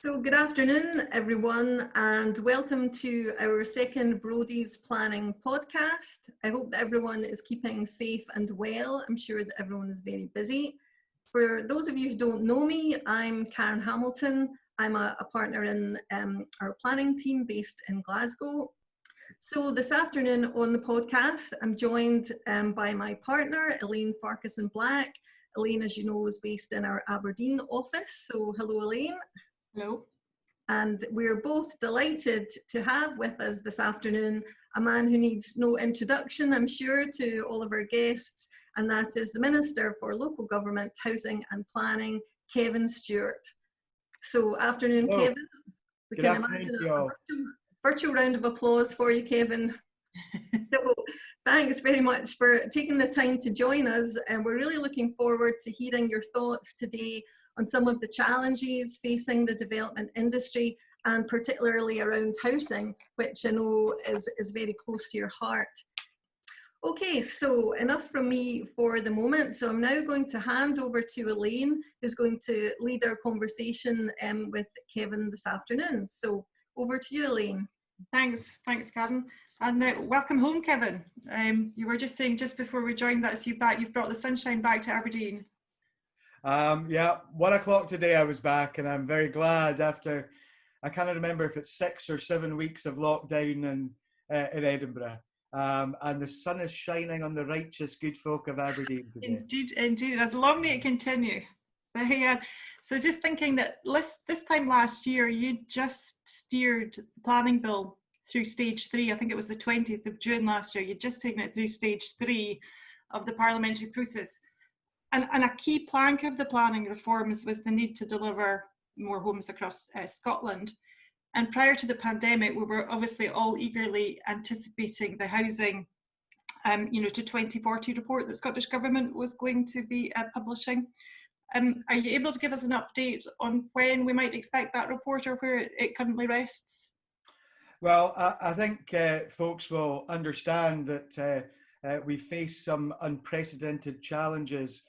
So good afternoon, everyone, and welcome to our second Brodies Planning podcast. I hope that everyone is keeping safe and well. I'm sure that everyone is very busy. For those of you who don't know me, I'm Karen Hamilton. I'm a partner in our planning team based in Glasgow. So this afternoon on the podcast, I'm joined by my partner, Elaine Farquharson-Black. Elaine, as you know, is based in our Aberdeen office. So hello, Elaine. Hello. And we're both delighted to have with us this afternoon a man who needs no introduction, I'm sure, to all of our guests, and that is the Minister for Local Government, Housing and Planning, Kevin Stewart. So afternoon, Hello. Kevin. We Good can afternoon imagine to a virtual round of applause for you, Kevin. So thanks very much for taking the time to join us, and we're really looking forward to hearing your thoughts today on some of the challenges facing the development industry, and particularly around housing, which I know is very close to your heart. Okay, so enough from me for the moment. So I'm now going to hand over to Elaine, who's going to lead our conversation with Kevin this afternoon. So over to you, Elaine. Thanks, Karen. And welcome home, Kevin. You were just saying just before we joined that you've brought the sunshine back to Aberdeen. Yeah, 1 o'clock today I was back, and I'm very glad after, I can't remember if it's 6 or 7 weeks of lockdown in Edinburgh. And the sun is shining on the righteous good folk of Aberdeen today. Indeed. As long may it continue. So just thinking that this time last year, you just steered the planning bill through stage 3. I think it was the 20th of June last year. You'd just taken it through stage 3 of the parliamentary process. And a key plank of the planning reforms was the need to deliver more homes across Scotland. And prior to the pandemic, we were obviously all eagerly anticipating the housing, to 2040 report that Scottish Government was going to be publishing. Are you able to give us an update on when we might expect that report or where it currently rests? Well, I think folks will understand that we face some unprecedented challenges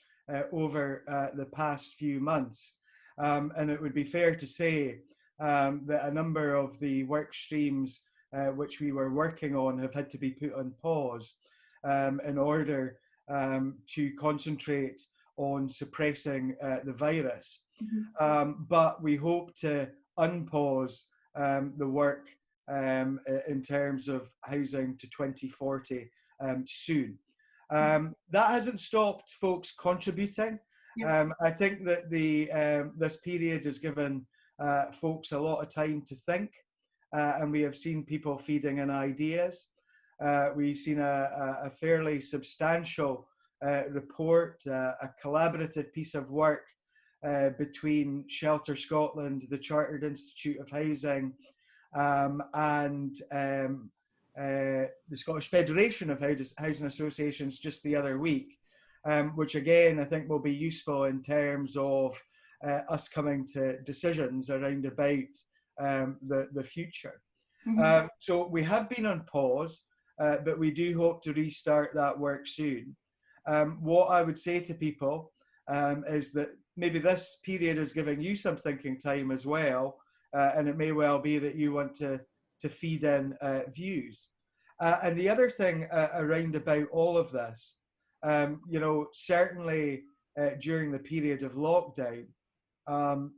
over the past few months. And it would be fair to say that a number of the work streams which we were working on have had to be put on pause in order to concentrate on suppressing the virus. Mm-hmm. But we hope to unpause the work in terms of housing to 2040 soon. That hasn't stopped folks contributing. Yeah. I think that this period has given folks a lot of time to think, and we have seen people feeding in ideas. We've seen a fairly substantial report, a collaborative piece of work between Shelter Scotland, the Chartered Institute of Housing, and the Scottish Federation of Housing Associations just the other week, which again I think will be useful in terms of us coming to decisions around about the future. Mm-hmm. So we have been on pause, but we do hope to restart that work soon. What I would say to people is that maybe this period is giving you some thinking time as well, and it may well be that you want to feed in views. And the other thing around about all of this, certainly during the period of lockdown,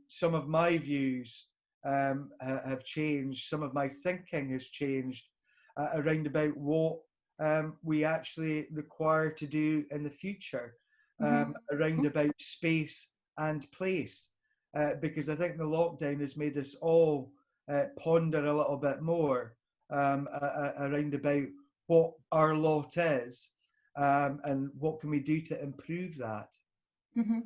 some of my views have changed, some of my thinking has changed around about what we actually require to do in the future, around about space and place, because I think the lockdown has made us all ponder a little bit more around about what our lot is and what can we do to improve that. Mm-hmm.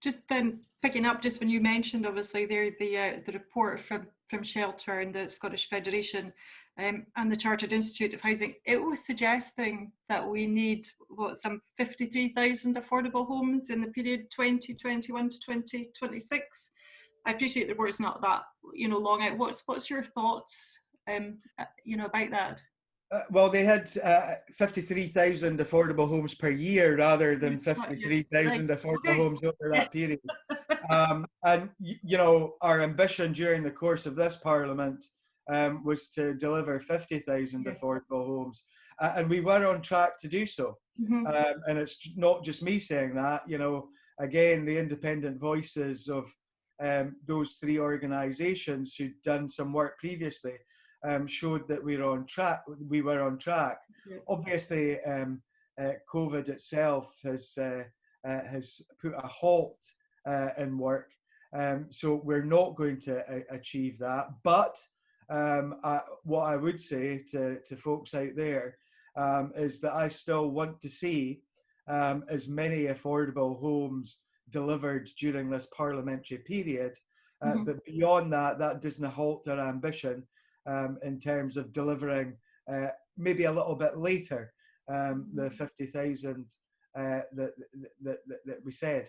Just then picking up just when you mentioned obviously there the report from Shelter and the Scottish Federation and the Chartered Institute of Housing, it was suggesting that we need some 53,000 affordable homes in the period 2021 to 2026. I appreciate the report's not that long out. What's your thoughts about that? Well, they had 53,000 affordable homes per year rather than Yes, 53,000 right. affordable Okay. homes over that period. And, you know, our ambition during the course of this Parliament was to deliver 50,000 Yes. affordable homes. And we were on track to do so. Mm-hmm. And it's not just me saying that, you know, again, the independent voices of those three organisations who'd done some work previously showed that we were on track. We were on track. Yeah. Obviously, COVID itself has put a halt in work, so we're not going to achieve that. But what I would say to folks out there is that I still want to see as many affordable homes delivered during this parliamentary period. Mm-hmm. But beyond that, that doesn't halt our ambition in terms of delivering maybe a little bit later the 50,000 that we said.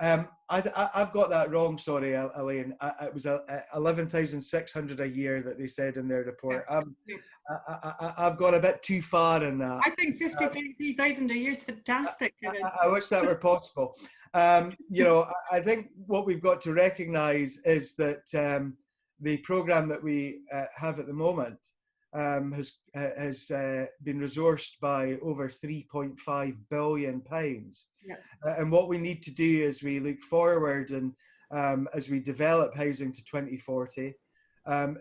I've got that wrong, sorry, Elaine. It was 11,600 a year that they said in their report. I've gone a bit too far in that. I think 53,000 a year is fantastic. I wish that were possible. You know, I think what we've got to recognise is that the programme that we have at the moment has been resourced by over £3.5 billion. Yeah. And what we need to do as we look forward and as we develop housing to 2040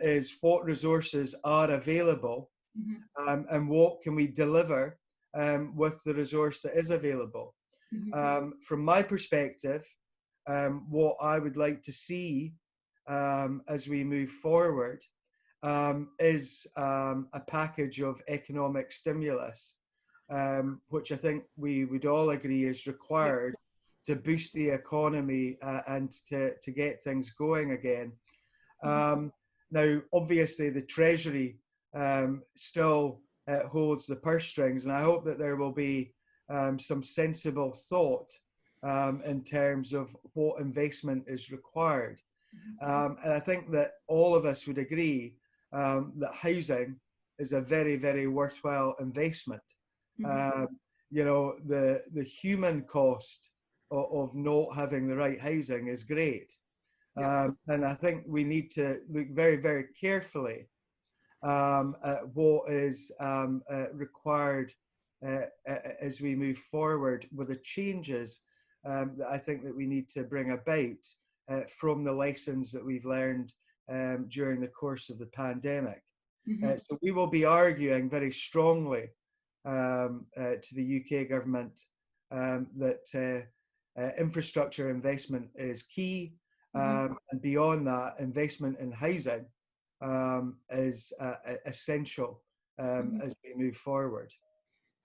is what resources are available and what can we deliver with the resource that is available. From my perspective, what I would like to see as we move forward is a package of economic stimulus, which I think we would all agree is required to boost the economy and to get things going again. Now, obviously, the Treasury still holds the purse strings, and I hope that there will be some sensible thought in terms of what investment is required. And I think that all of us would agree that housing is a very, very worthwhile investment. You know, the human cost of not having the right housing is great. And I think we need to look very, very carefully at what is required as we move forward with the changes that I think that we need to bring about from the lessons that we've learned during the course of the pandemic. So we will be arguing very strongly to the UK government that infrastructure investment is key, and beyond that, investment in housing is essential as we move forward.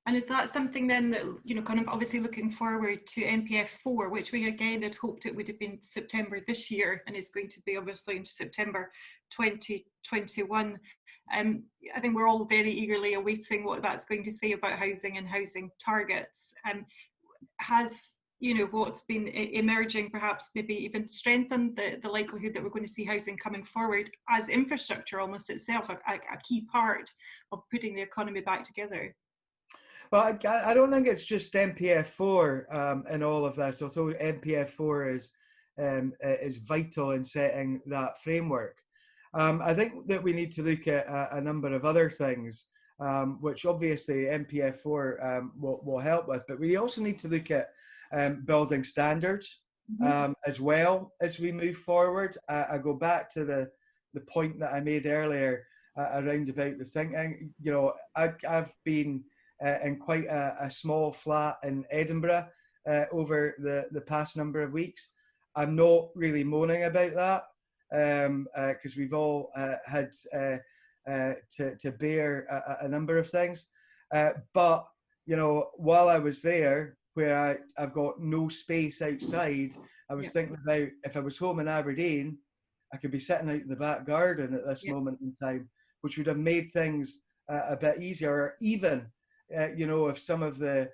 And is that something then that, you know, kind of obviously looking forward to NPF4, which we again had hoped it would have been September this year and is going to be obviously into September 2021. I think we're all very eagerly awaiting what that's going to say about housing and housing targets. Has, you know, what's been emerging perhaps maybe even strengthened the likelihood that we're going to see housing coming forward as infrastructure almost itself, a key part of putting the economy back together? Well, I don't think it's just NPF4 in all of this, although NPF4 is vital in setting that framework. I think that we need to look at a number of other things, which obviously NPF4 will help with, but we also need to look at building standards as well as we move forward. I go back to the point that I made earlier around about the thinking. You know, I've been in quite a small flat in Edinburgh over the past number of weeks. I'm not really moaning about that because we've all had to bear a number of things. But, you know, while I was there, where I've got no space outside, I was thinking about if I was home in Aberdeen, I could be sitting out in the back garden at this moment in time, which would have made things a bit easier. Or even you know, if some of the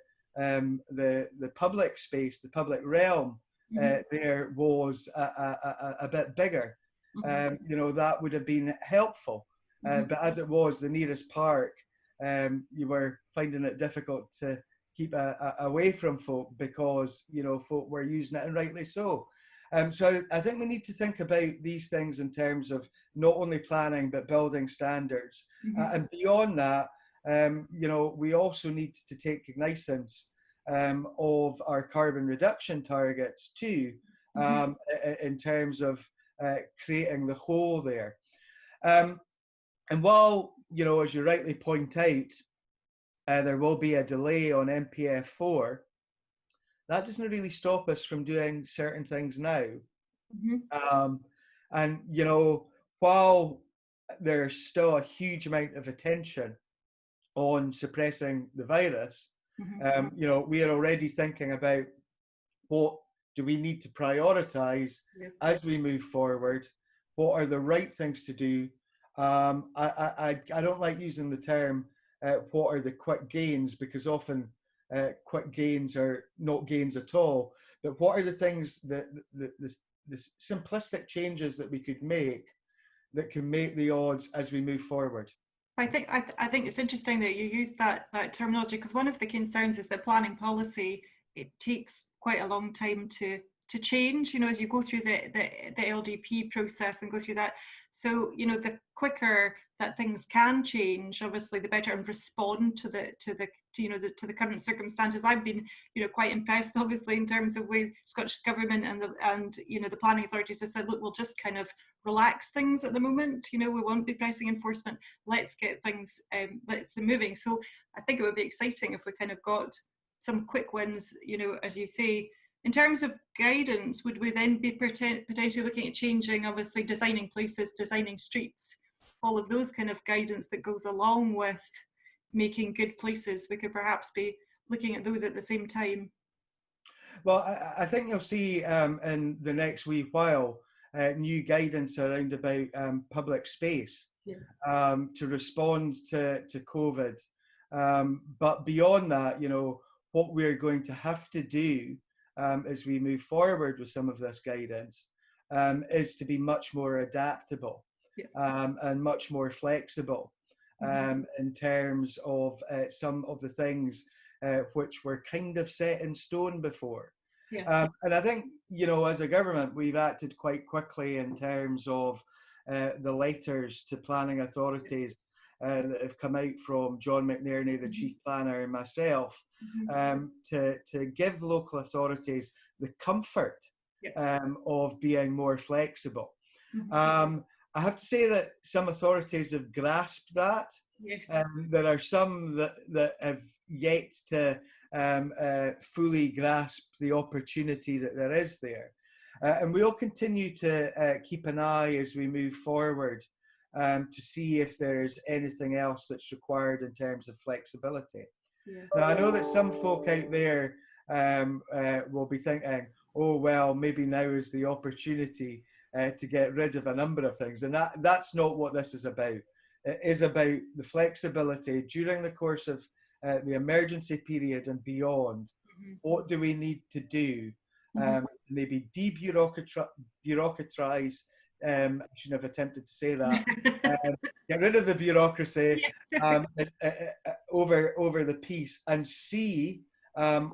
public space, the public realm there was a bit bigger, you know, that would have been helpful. But as it was, the nearest park you were finding it difficult to keep away from folk because, you know, folk were using it, and rightly so. So I think we need to think about these things in terms of not only planning but building standards. And beyond that, you know, we also need to take cognizance of our carbon reduction targets too, in terms of creating the whole there. And while, you know, as you rightly point out, there will be a delay on MPF4, that doesn't really stop us from doing certain things now. And, you know, while there's still a huge amount of attention on suppressing the virus, you know, we are already thinking about what do we need to prioritize as we move forward? What are the right things to do? I don't like using the term what are the quick gains, because often quick gains are not gains at all. But what are the things that the simplistic changes that we could make that can make the odds as we move forward? I think it's interesting that you use that terminology, because one of the concerns is that planning policy, it takes quite a long time to change, you know, as you go through the LDP process and go through that. So, you know, the quicker that things can change, obviously, the better, and respond to the current circumstances. I've been, you know, quite impressed, obviously, in terms of the Scottish Government and you know, the planning authorities have said, look, we'll just kind of relax things at the moment. You know, we won't be pressing enforcement. Let's get things, let's be moving. So I think it would be exciting if we kind of got some quick wins, you know, as you say. In terms of guidance, would we then be potentially looking at changing, obviously, designing places, designing streets, all of those kind of guidance that goes along with making good places? We could perhaps be looking at those at the same time. Well, I think you'll see in the next wee while new guidance around about public space to respond to COVID. But beyond that, you know, what we're going to have to do as we move forward with some of this guidance is to be much more adaptable and much more flexible in terms of some of the things which were kind of set in stone before. And I think, you know, as a government, we've acted quite quickly in terms of the letters to planning authorities that have come out from John McNerney, the Chief Planner, and myself, to give local authorities the comfort of being more flexible. I have to say that some authorities have grasped that. There are some that have yet to fully grasp the opportunity that there is there. And we'll continue to keep an eye as we move forward to see if there's anything else that's required in terms of flexibility. Now, I know that some folk out there will be thinking, oh, well, maybe now is the opportunity to get rid of a number of things. And that's not what this is about. It is about the flexibility during the course of the emergency period and beyond. What do we need to do? Maybe debureaucratize. I shouldn't have attempted to say that. Get rid of the bureaucracy over the piece and see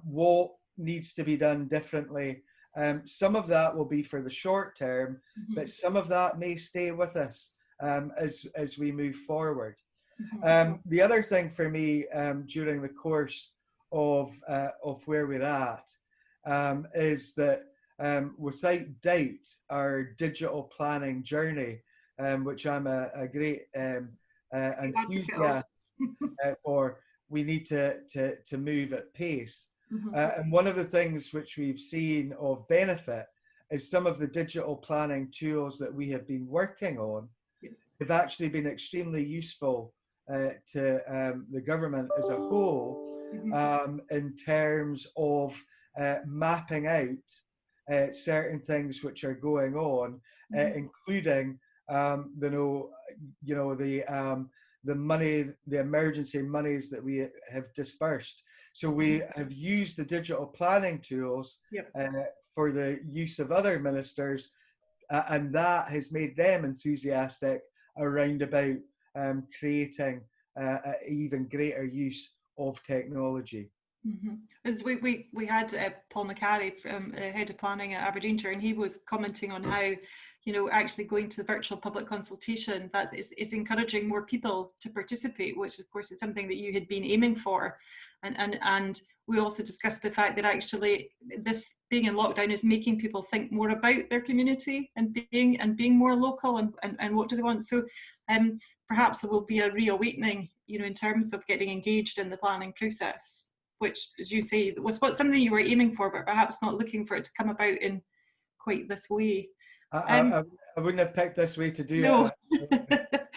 what needs to be done differently. Some of that will be for the short term, but some of that may stay with us as we move forward. The other thing for me during the course of where we're at is that without doubt our digital planning journey, which I'm a great enthusiast for, we need to move at pace. And one of the things which we've seen of benefit is some of the digital planning tools that we have been working on have actually been extremely useful to the government as a whole in terms of mapping out certain things which are going on, including the money, the emergency monies that we have dispersed. So we have used the digital planning tools for the use of other ministers, and that has made them enthusiastic around about creating even greater use of technology. Mm-hmm. As we had Paul McCarry, from head of planning at Aberdeenshire, and he was commenting on how, you know, actually going to the virtual public consultation, that is encouraging more people to participate, which of course is something that you had been aiming for, and we also discussed the fact that actually this being in lockdown is making people think more about their community and being more local and what do they want. So perhaps there will be a reawakening, you know, in terms of getting engaged in the planning process, which, as you say, was something you were aiming for, but perhaps not looking for it to come about in quite this way. I wouldn't have picked this way to do No. it.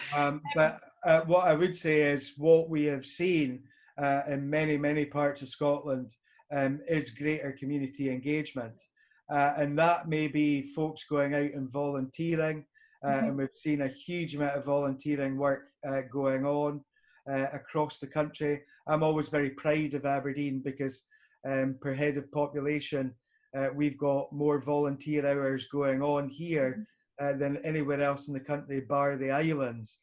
But what I would say is what we have seen in many parts of Scotland is greater community engagement. And that may be folks going out and volunteering. And we've seen a huge amount of volunteering work going on across the country. I'm always very proud of Aberdeen because per head of population, we've got more volunteer hours going on here than anywhere else in the country, bar the islands.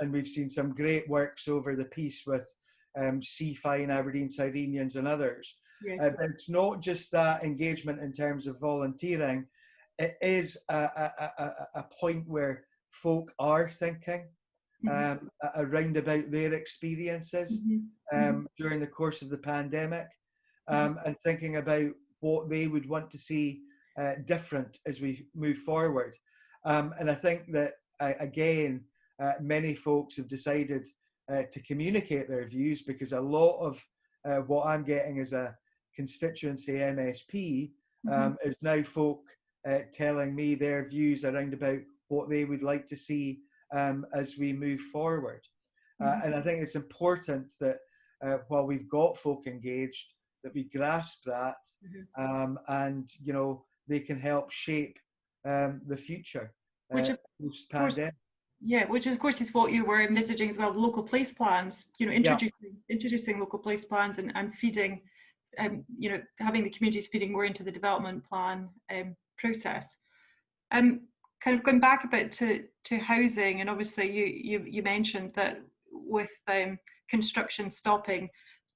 And we've seen some great works over the piece with Seafine, Aberdeen Cyrenians and others. Yes. But it's not just that engagement in terms of volunteering. It is a point where folk are thinking around about their experiences during the course of the pandemic, and thinking about what they would want to see different as we move forward. And I think that, again, many folks have decided to communicate their views, because a lot of what I'm getting as a constituency MSP is now folk telling me their views around about what they would like to see as we move forward. And I think it's important that while we've got folk engaged, that we grasp that, and you know, they can help shape the future post-pandemic. Yeah, which of course is what you were envisaging as well, local place plans, you know, introducing local place plans and feeding, you know, having the communities feeding more into the development plan process. Kind of going back a bit to housing, and obviously you mentioned that with construction stopping,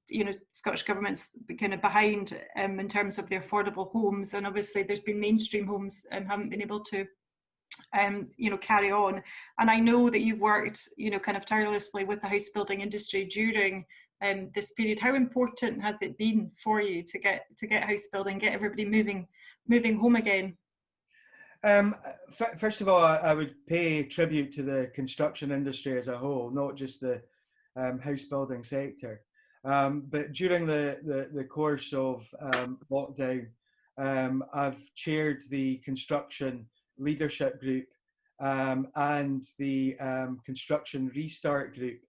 you know, Scottish Government's kind of behind in terms of the affordable homes, and obviously there's been mainstream homes haven't been able to you know, carry on. And I know that you've worked, you know, kind of tirelessly with the house building industry during this period. How important has it been for you to get house building, get everybody moving home again? First of all, I would pay tribute to the construction industry as a whole, not just the house building sector. But during the course of lockdown, I've chaired the construction leadership group and the construction restart group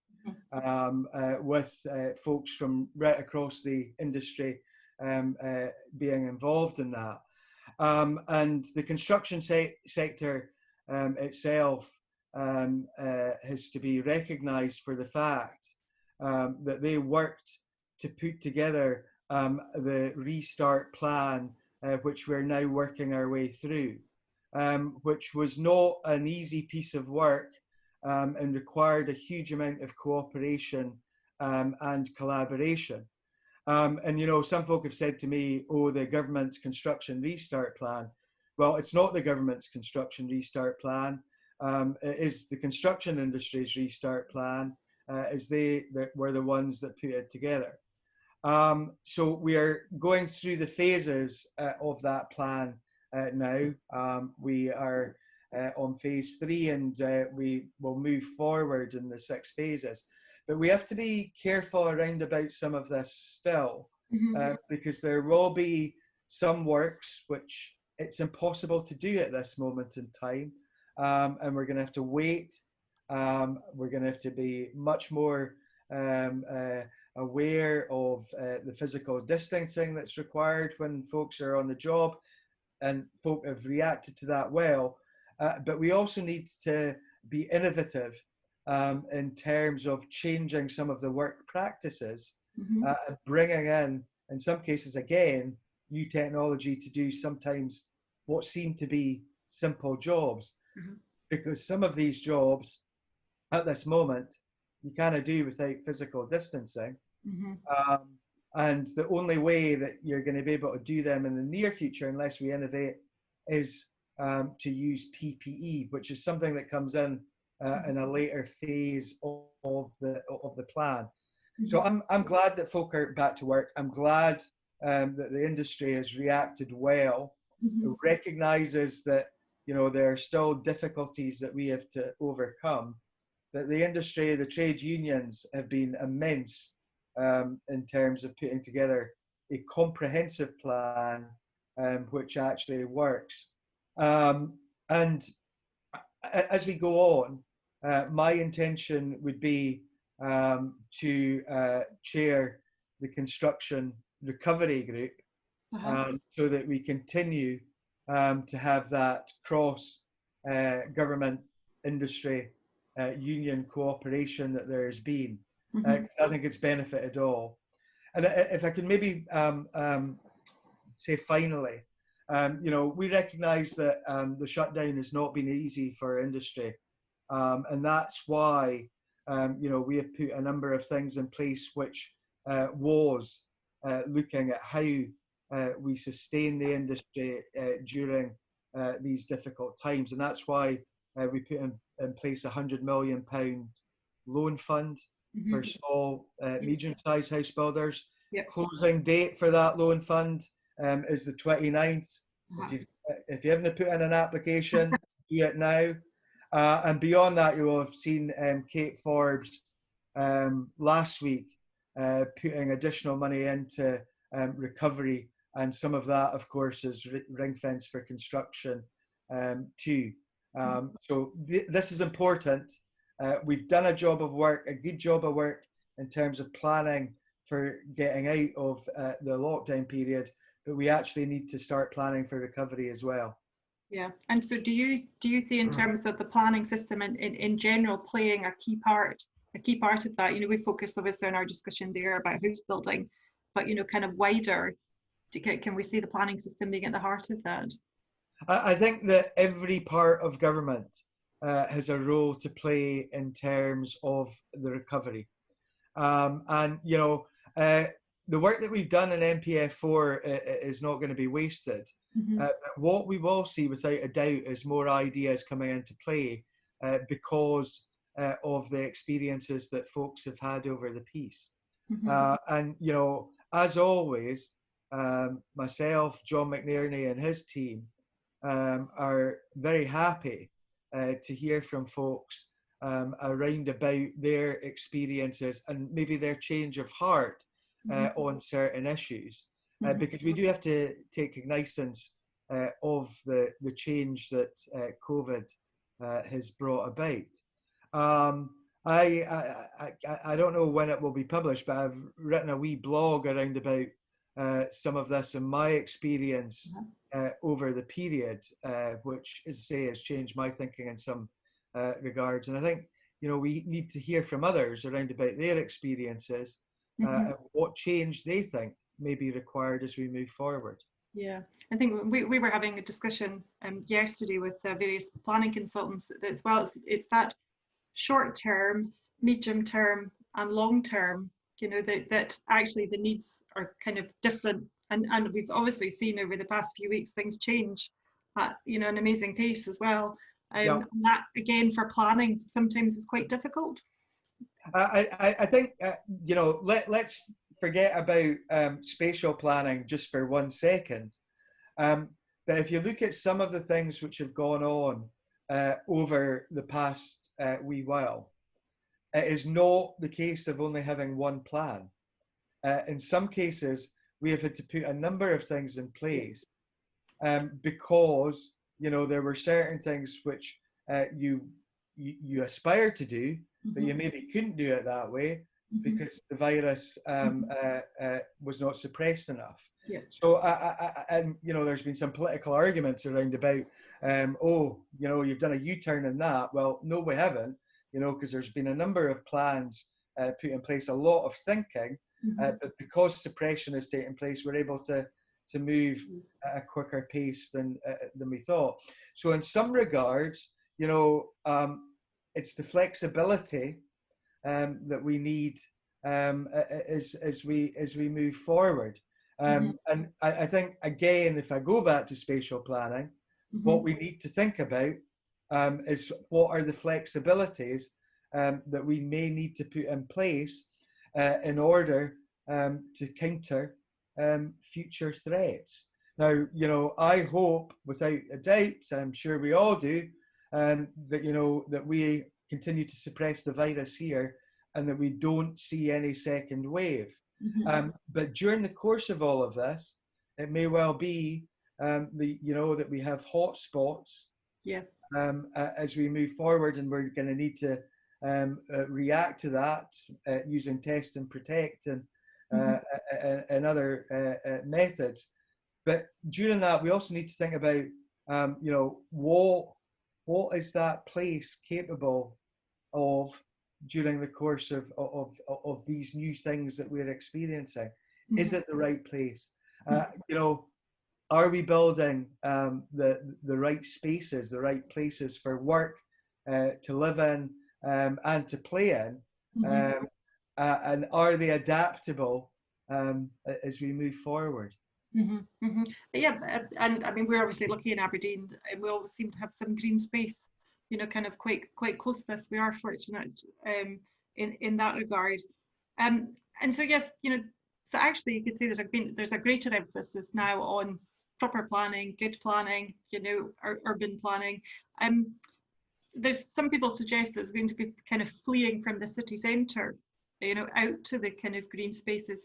with folks from right across the industry being involved in that. And the construction sector itself has to be recognised for the fact that they worked to put together the restart plan, which we're now working our way through, which was not an easy piece of work and required a huge amount of cooperation and collaboration. And, you know, some folk have said to me, oh, the government's construction restart plan. Well, it's not the government's construction restart plan. It is the construction industry's restart plan, as they were the ones that put it together. So we are going through the phases of that plan now. We are on phase 3, and we will move forward in the 6 phases. But we have to be careful around about some of this still, because there will be some works which it's impossible to do at this moment in time, and we're going to have to wait. We're going to have to be much more aware of the physical distancing that's required when folks are on the job, and folk have reacted to that well. But we also need to be innovative in terms of changing some of the work practices, bringing in some cases, again, new technology to do sometimes what seem to be simple jobs. Because some of these jobs at this moment you can't do without physical distancing. Mm-hmm. And the only way that you're going to be able to do them in the near future, unless we innovate, is to use PPE, which is something that comes in a later phase of the plan. Mm-hmm. So I'm glad that folk are back to work. I'm glad that the industry has reacted well. Mm-hmm. It recognises that there are still difficulties that we have to overcome. That the industry, the trade unions have been immense in terms of putting together a comprehensive plan which actually works. And as we go on, my intention would be to chair the construction recovery group so that we continue to have that cross government industry union cooperation that there has been. I think it's benefited all. And if I can maybe say finally, we recognise that the shutdown has not been easy for industry, and that's why we have put a number of things in place, which was looking at how we sustain the industry during these difficult times, and that's why we put in place £100 million loan fund for small, medium-sized house builders. Yep. Closing date for that loan fund is the 29th. If you haven't put in an application, do it now. And beyond that, you will have seen Kate Forbes last week putting additional money into recovery, and some of that, of course, is ring fence for construction too. So this is important. We've done a good job of work in terms of planning for getting out of the lockdown period, but we actually need to start planning for recovery as well. Yeah, and so do you see in terms of the planning system in general playing a key part of that? We focused obviously on our discussion there about house building, but kind of wider, can we see the planning system being at the heart of that? I think that every part of government has a role to play in terms of the recovery. And the work that we've done in MPF4 is not going to be wasted. What we will see, without a doubt, is more ideas coming into play because of the experiences that folks have had over the piece. And as always, myself, John McNerney, and his team are very happy to hear from folks around about their experiences and maybe their change of heart on certain issues, because we do have to take cognizance of the change that COVID has brought about. I don't know when it will be published, but I've written a wee blog around about some of this and my experience over the period, which, as I say, has changed my thinking in some regards. And I think we need to hear from others around about their experiences and what change they think may be required as we move forward. Yeah, I think we were having a discussion yesterday with various planning consultants as well. It's that short term, medium term, and long term. That actually the needs are kind of different, and we've obviously seen over the past few weeks things change at an amazing pace as well. And that again for planning sometimes is quite difficult. I think let's forget about spatial planning just for 1 second. But if you look at some of the things which have gone on over the past wee while, it is not the case of only having one plan. In some cases, we have had to put a number of things in place because there were certain things which you aspired to do, but you maybe couldn't do it that way because the virus was not suppressed enough. Yeah. So, there's been some political arguments around about, you've done a U-turn in that. Well, no, we haven't, because there's been a number of plans put in place, a lot of thinking, but because suppression has taken place, we're able to move at a quicker pace than we thought. So in some regards, it's the flexibility that we need as we move forward. And I think, again, if I go back to spatial planning, what we need to think about is what are the flexibilities that we may need to put in place in order to counter future threats. Now, I hope, without a doubt, I'm sure we all do, that, that we continue to suppress the virus here and that we don't see any second wave. But during the course of all of this, it may well be that we have hot spots as we move forward, and we're going to need to react to that using test and protect and other methods. But during that, we also need to think about, what is that place capable of during the course of these new things that we're experiencing? Is it the right place? Are we building the right spaces, the right places for work, to live in, and to play in? And are they adaptable as we move forward? Yeah, and I mean, we're obviously lucky in Aberdeen, and we always seem to have some green space, kind of quite close to us. We are fortunate in that regard. And so yes, so actually you could say there's a greater emphasis now on proper planning, good planning, urban planning. There's some people suggest that it's going to be kind of fleeing from the city centre, out to the kind of green spaces.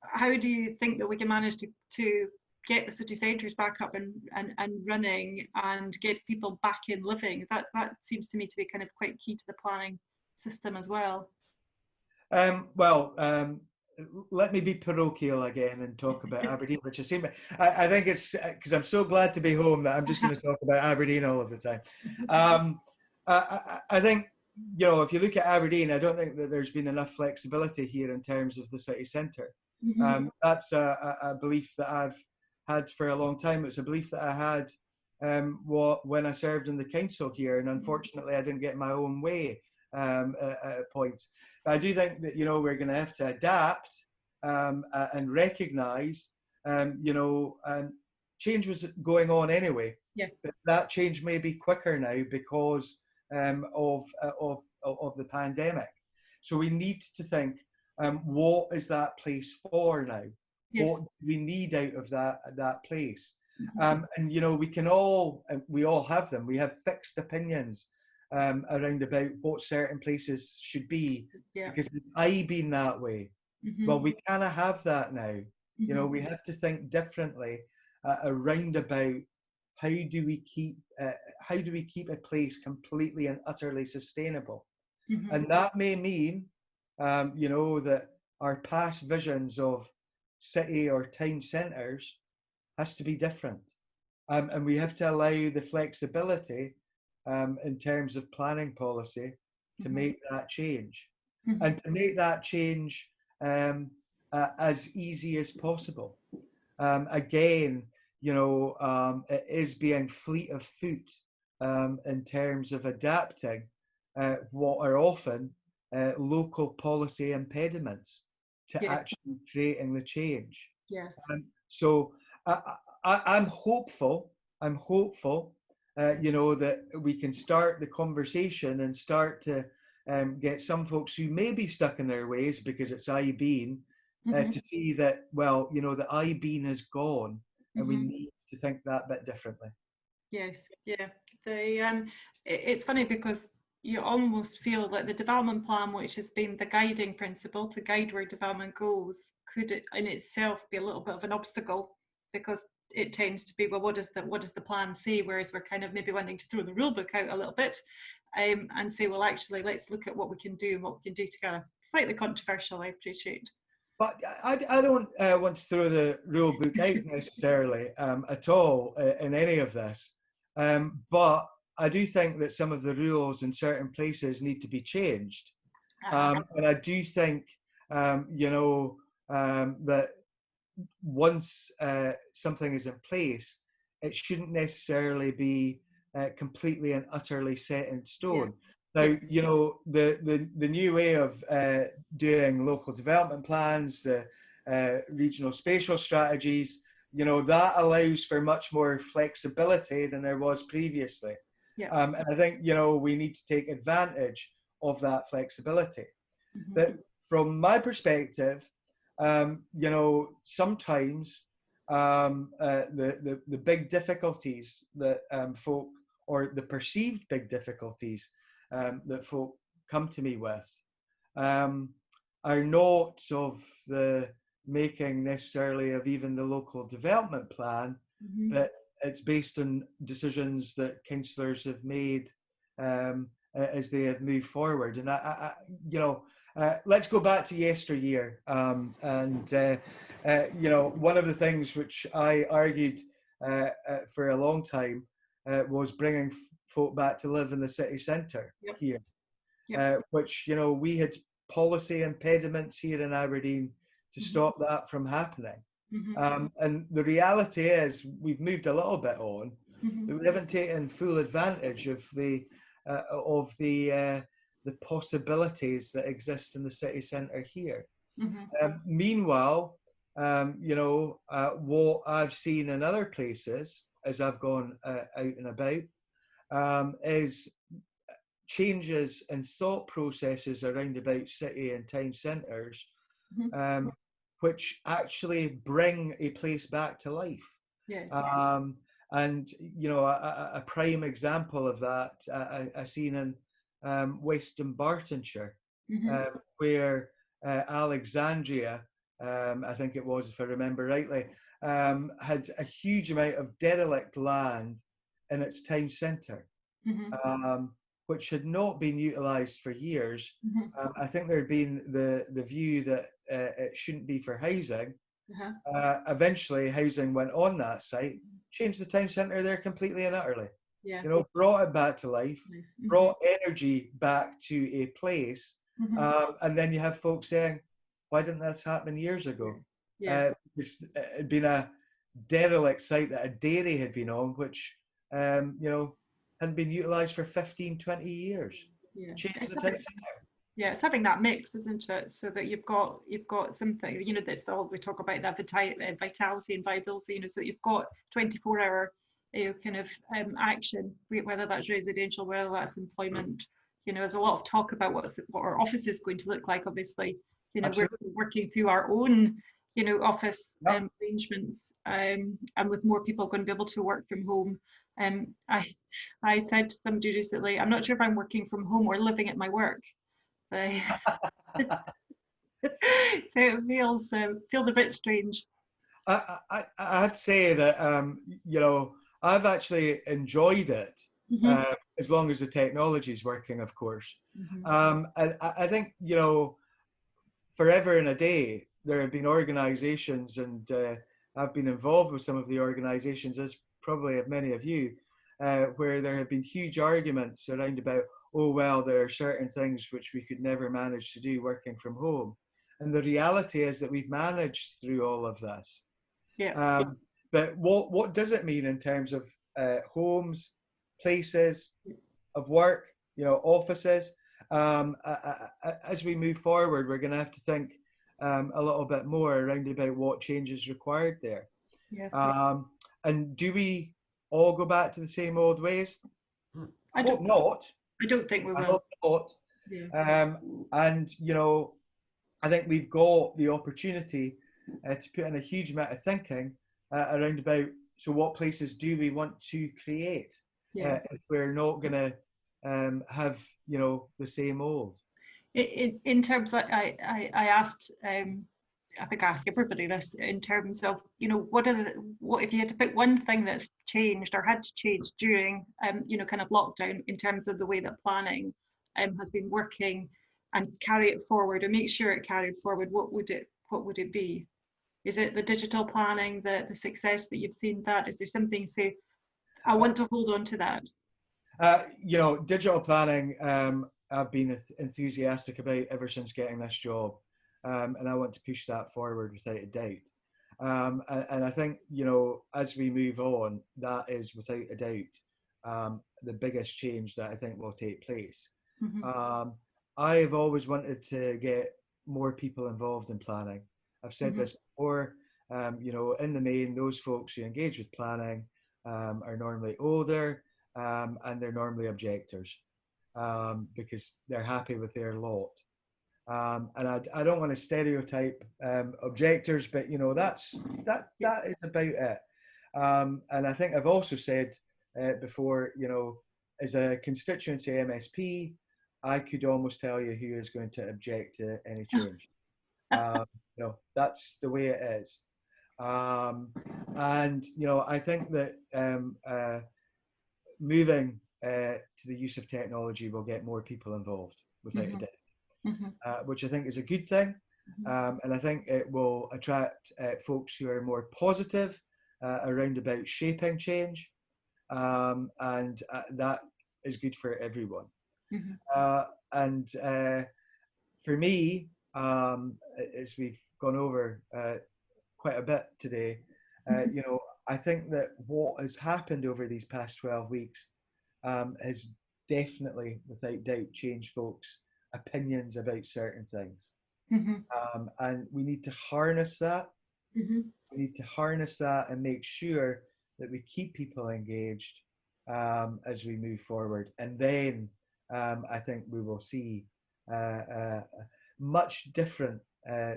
How do you think that we can manage to get the city centres back up and running and get people back in living? That seems to me to be kind of quite key to the planning system as well. Let me be parochial again and talk about Aberdeen, which I think it's because I'm so glad to be home that I'm just going to talk about Aberdeen all of the time. I think, if you look at Aberdeen, I don't think that there's been enough flexibility here in terms of the city centre. That's a belief that I've had for a long time. It's a belief that I had when I served in the council here, and unfortunately I didn't get my own way at points. But I do think that we're going to have to adapt and recognise change was going on anyway. But that change may be quicker now because of the pandemic. So we need to think, what is that place for now? What do we need out of that place? And we all have them. We have fixed opinions around about what certain places should be, because it's I been that way. Well, we kind of have that now. We have to think differently around about how do we keep a place completely and utterly sustainable. And that may mean that our past visions of city or town centres has to be different, and we have to allow the flexibility in terms of planning policy to make that change, and to make that change as easy as possible. Again, it is being fleet of foot in terms of adapting what are often local policy impediments to actually creating the change. So I'm hopeful. That we can start the conversation and start to get some folks who may be stuck in their ways because it's I been to see that, the I been is gone, and we need to think that bit differently. It's funny because you almost feel that the development plan, which has been the guiding principle to guide where development goes, could in itself be a little bit of an obstacle, because it tends to be, well, what does the plan say? Whereas we're kind of maybe wanting to throw the rule book out a little bit and say, well, actually, let's look at what we can do and what we can do together. Slightly controversial, I appreciate. But I don't want to throw the rule book out necessarily at all in any of this. But I do think that some of the rules in certain places need to be changed. And I do think, that once something is in place, it shouldn't necessarily be completely and utterly set in stone. Now, you know, the new way of doing local development plans, regional spatial strategies, you know, that allows for much more flexibility than there was previously. Yeah. And I think, you know, we need to take advantage of that flexibility. But from my perspective, you know, sometimes the big difficulties that folk, or the perceived big difficulties that folk come to me with, are not of the making necessarily of even the local development plan, but it's based on decisions that councillors have made as they have moved forward. And you know, let's go back to yesteryear. You know, one of the things which I argued for a long time was bringing folk back to live in the city centre here, which, you know, we had policy impediments here in Aberdeen to stop that from happening. And the reality is we've moved a little bit on, but we haven't taken full advantage of the possibilities that exist in the city centre here. Meanwhile, you know, what I've seen in other places as I've gone out and about is changes in thought processes around about city and town centres, which actually bring a place back to life. Yes. And, you know, a prime example of that I seen in Western Bartonshire, where Alexandria, I think it was, if I remember rightly, had a huge amount of derelict land in its town centre, which had not been utilised for years. I think there had been the view that it shouldn't be for housing. Eventually, housing went on that site, changed the town centre there completely and utterly. You know, brought it back to life, brought energy back to a place, and then you have folks saying, "Why didn't this happen years ago?" Because it had been a derelict site that a dairy had been on, which you know, hadn't been utilised for 15, 20 years. Change the town centre. Yeah, it's having that mix, isn't it? So that you've got something, you know, that's the whole, we talk about that vitality and viability, you know, so you've got 24-hour, you know, kind of action, whether that's residential, whether that's employment. You know, there's a lot of talk about what our office is going to look like. Obviously, you know, Absolutely. We're working through our own, you know, office arrangements, and with more people going to be able to work from home. I said to somebody recently, I'm not sure if I'm working from home or living at my work. So it feels a bit strange. I have to say that you know, I've actually enjoyed it as long as the technology is working, of course. I think, you know, forever and a day there have been organisations, and I've been involved with some of the organisations, as probably have many of you, where there have been huge arguments around about, oh, well, there are certain things which we could never manage to do working from home. And the reality is that we've managed through all of this. But what does it mean in terms of homes, places of work, you know, offices? As we move forward, we're going to have to think a little bit more around about what change is required there. And do we all go back to the same old ways? I don't think we will. I hope not. And, you know, I think we've got the opportunity to put in a huge amount of thinking around about, so what places do we want to create if we're not going to have, you know, the same old? In terms of, I asked, I think I asked everybody this, in terms of, you know, what if you had to pick one thing that's changed or had to change during, you know, kind of lockdown, in terms of the way that planning has been working, and carry it forward, or make sure it carried forward, what would it be? Is it the digital planning, the success that you've seen? That is there something, say, I want to hold on to that? You know, digital planning, I've been enthusiastic about ever since getting this job. And I want to push that forward without a doubt. And I think, you know, as we move on, that is without a doubt the biggest change that I think will take place. I've always wanted to get more people involved in planning. I've said this before, you know, in the main, those folks who engage with planning are normally older and they're normally objectors because they're happy with their lot. And I don't want to stereotype objectors, but you know that is about it. And I think I've also said before, you know, as a constituency MSP, I could almost tell you who is going to object to any change. You know, that's the way it is. And you know, I think that moving to the use of technology will get more people involved without a doubt. Which I think is a good thing. And I think it will attract folks who are more positive around about shaping change. And that is good for everyone. And for me, as we've gone over quite a bit today, you know, I think that what has happened over these past 12 weeks has definitely, without doubt, changed folks' opinions about certain things. And we need to harness that. We need to harness that and make sure that we keep people engaged as we move forward. And then I think we will see a much different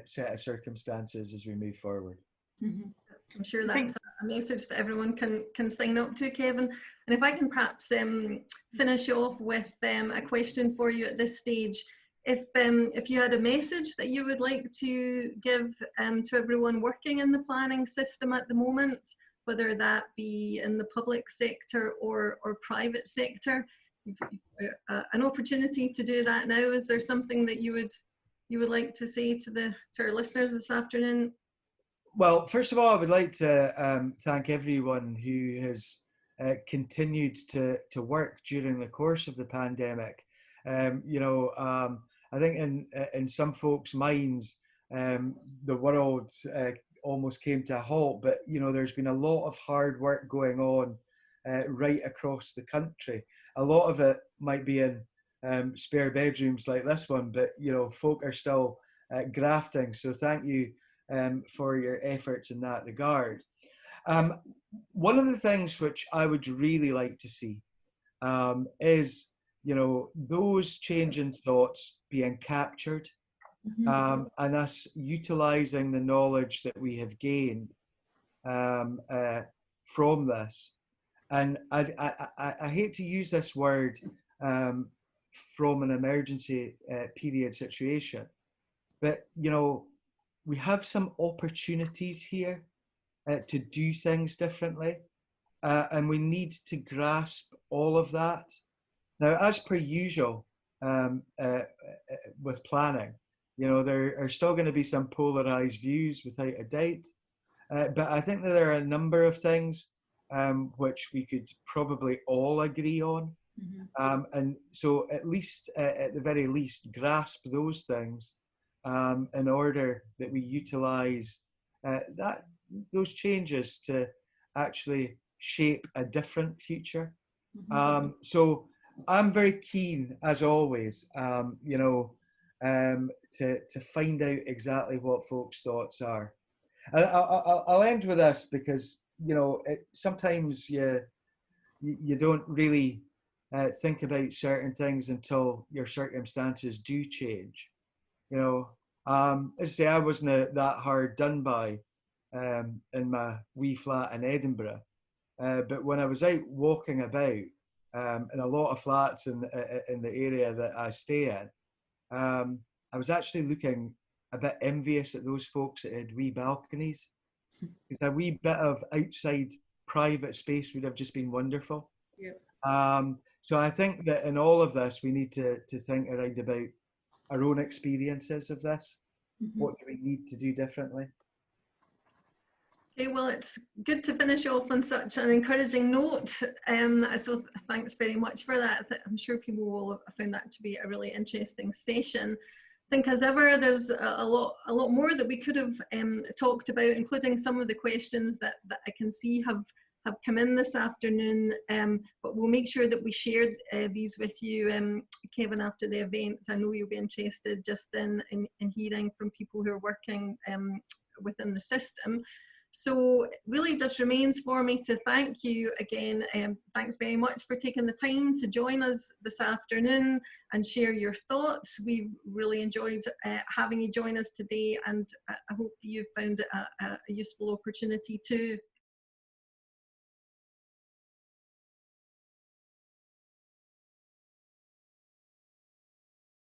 set of circumstances as we move forward. I'm sure that's a message that everyone can sign up to, Kevin. And if I can perhaps finish off with a question for you at this stage. If you had a message that you would like to give to everyone working in the planning system at the moment, whether that be in the public sector or private sector, you've an opportunity to do that now. Is there something that you would like to say to our listeners this afternoon? Well, first of all, I would like to thank everyone who has continued to work during the course of the pandemic. You know, I think in some folks' minds, the world almost came to a halt, but you know, there's been a lot of hard work going on right across the country. A lot of it might be in spare bedrooms like this one, but you know, folk are still grafting. So thank you for your efforts in that regard. One of the things which I would really like to see is, you know, those changing thoughts being captured and us utilising the knowledge that we have gained from this. And I hate to use this word from an emergency period situation, but, you know, we have some opportunities here to do things differently, and we need to grasp all of that. Now, as per usual with planning, you know, there are still going to be some polarized views without a doubt, but I think that there are a number of things which we could probably all agree on. And so at least, at the very least, grasp those things in order that we utilize those changes to actually shape a different future. So I'm very keen, as always, you know, to find out exactly what folks' thoughts are. I'll end with this because, you know, sometimes you don't really think about certain things until your circumstances do change. You know, as I say, I wasn't that hard done by in my wee flat in Edinburgh, but when I was out walking about in a lot of flats in the area that I stay in, I was actually looking a bit envious at those folks that had wee balconies, because a wee bit of outside private space would have just been wonderful. So I think that in all of this, we need to think around about our own experiences of this. What do we need to do differently? Okay, well, it's good to finish off on such an encouraging note. So thanks very much for that. I'm sure people will have found that to be a really interesting session. I think, as ever, there's a lot more that we could have talked about, including some of the questions that I can see have have come in this afternoon, but we'll make sure that we share these with you, Kevin, after the events. I know you'll be interested just in hearing from people who are working within the system. So really just remains for me to thank you again. Thanks very much for taking the time to join us this afternoon and share your thoughts. We've really enjoyed having you join us today, and I hope that you've found it a useful opportunity too.